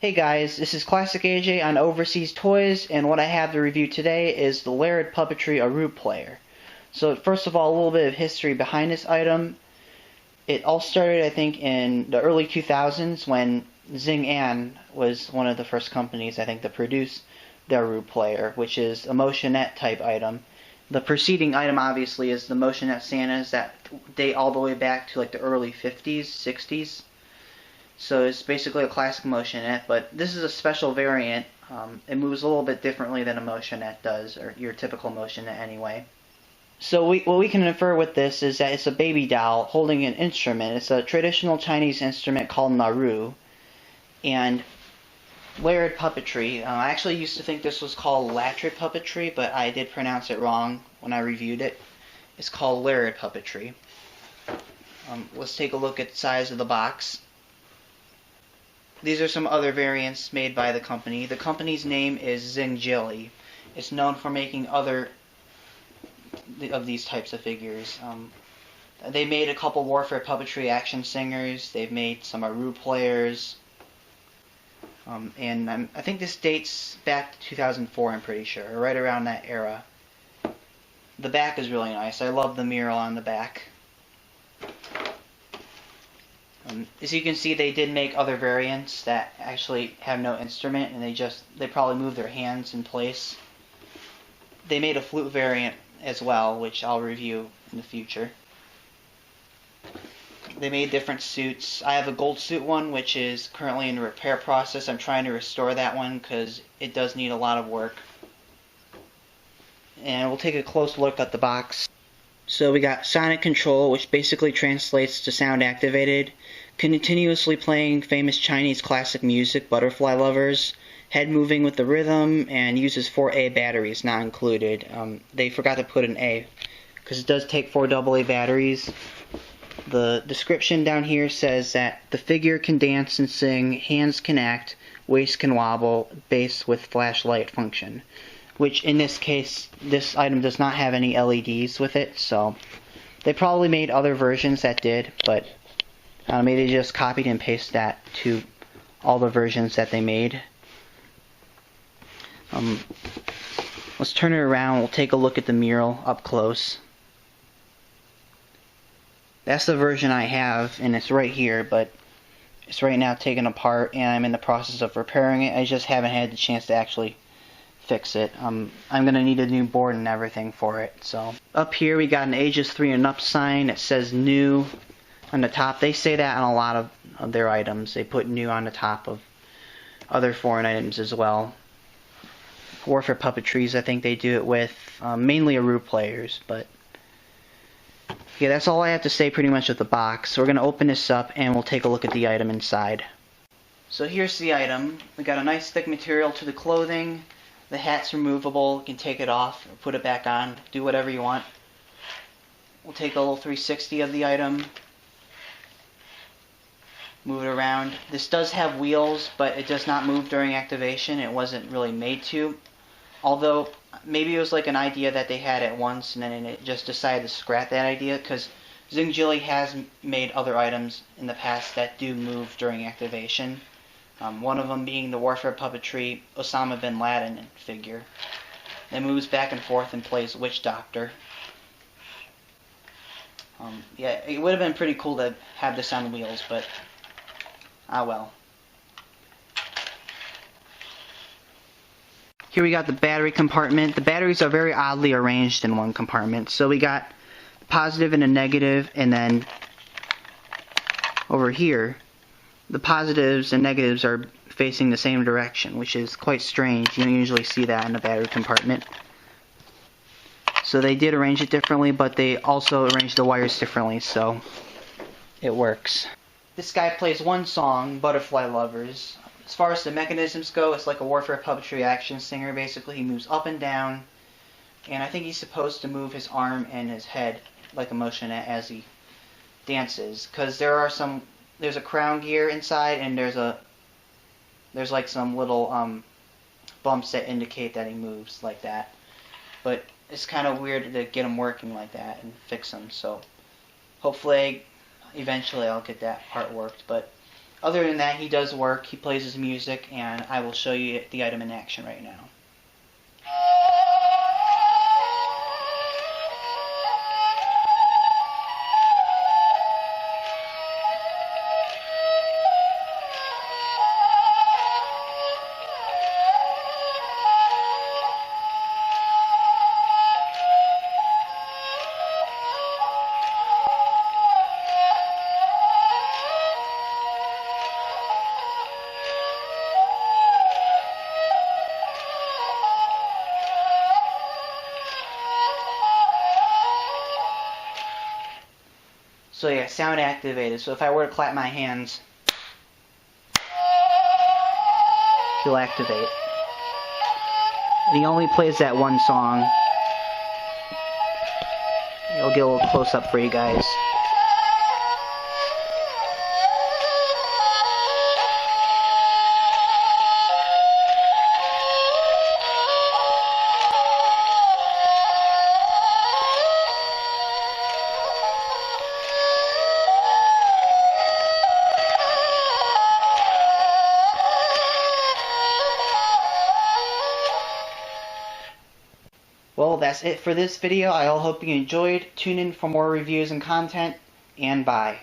Hey guys, this is Classic AJ on Overseas Toys, and what I have to review today is the Laird Puppetry Erhuplayer. So first of all, a little bit of history behind this item. It all started, I think, in the early 2000s when Xinjili was one of the first companies, I think, to produce the Erhuplayer, which is a motionette type item. The preceding item, obviously, is the motionette Santas that date all the way back to like the early 50s, 60s. So it's basically a classic motionette, but this is a special variant. It moves a little bit differently than a motionette does, or your typical motionette anyway. So what we can infer with this is that it's a baby doll holding an instrument. It's a traditional Chinese instrument called naru, and Laird Puppetry. I actually used to think this was called Laird Puppetry, but I did pronounce it wrong when I reviewed it. It's called Laird Puppetry. Let's take a look at the size of the box. These are some other variants made by the company. The company's name is Xinjili. It's known for making other of these types of figures. They made a couple Warfare Puppetry action singers. They've made some Erhuplayers. And I think this dates back to 2004, I'm pretty sure, right around that era. The back is really nice. I love the mural on the back. As you can see, they did make other variants that actually have no instrument, and they probably move their hands in place. They made a flute variant as well, which I'll review in the future. They made different suits. I have a gold suit one, which is currently in the repair process. I'm trying to restore that one because it does need a lot of work. And we'll take a close look at the box. So we got sonic control, which basically translates to sound activated, continuously playing famous Chinese classic music, Butterfly Lovers, head moving with the rhythm, and uses 4 AA batteries, not included. They forgot to put an A, because it does take 4 AA batteries. The description down here says that the figure can dance and sing, hands can act, waist can wobble, bass with flashlight function. Which in this case, this item does not have any LEDs with it, so they probably made other versions that did, but maybe they just copied and pasted that to all the versions that they made. Let's turn it around. We'll take a look at the mural up close. That's the version I have, and it's right here, but it's right now taken apart, and I'm in the process of repairing it. I just haven't had the chance to actually fix it. I'm going to need a new board and everything for it. So up here we got an ages 3 and up sign. It says new on the top. They say that on a lot of their items. They put new on the top of other foreign items as well. Warfare Puppetries, I think they do it with. Mainly Erhuplayers, but yeah, that's all I have to say pretty much with the box. So we're going to open this up and we'll take a look at the item inside. So here's the item. We got a nice thick material to the clothing. The hat's removable. You can take it off or put it back on. Do whatever you want. We'll take a little 360 of the item. Move it around. This does have wheels, but it does not move during activation. It wasn't really made to. Although, maybe it was like an idea that they had at once and then it just decided to scrap that idea, because Xinjili has made other items in the past that do move during activation. One of them being the Warfare Puppetry Osama bin Laden figure. It moves back and forth and plays Witch Doctor. Yeah, it would have been pretty cool to have this on wheels, but ah well. Here we got the battery compartment. The batteries are very oddly arranged in one compartment. So we got a positive and a negative, and then over here the positives and negatives are facing the same direction, which is quite strange. You don't usually see that in the battery compartment. So they did arrange it differently, but they also arranged the wires differently, so it works. This guy plays one song, Butterfly Lovers. As far as the mechanisms go, it's like a Warfare Puppetry action singer. Basically, he moves up and down, and I think he's supposed to move his arm and his head like a motionette as he dances, because there's a crown gear inside, and there's like some little bumps that indicate that he moves like that. But it's kind of weird to get him working like that and fix him. So hopefully, eventually, I'll get that part worked. But Other than that, he does work, he plays his music, and I will show you the item in action right now. So yeah, sound activated. So if I were to clap my hands, he'll activate. And he only plays that one song. I'll get a little close up for you guys. Well, that's it for this video. I hope you enjoyed. Tune in for more reviews and content, and bye.